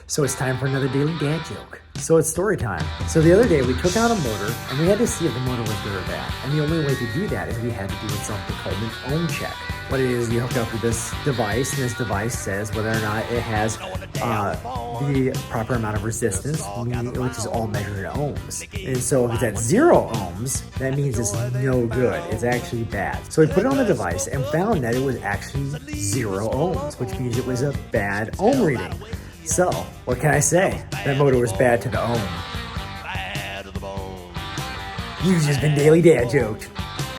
So it's time for another daily dad joke. So it's story time. So the other day we took out a motor and we had to see if the motor was good or bad. And the only way to do that is we had to do something called an ohm check. What it is, you hook up with this device, and this device says whether or not it has the proper amount of resistance, which is all measured in ohms. And so if it's at 0 ohms, that means it's no good. It's actually bad. So we put it on the device and found that it was actually 0 ohms, which means it was a bad ohm reading. So, what can I say? That motor was bad to the ohm. You've just been Daily Dad Joked.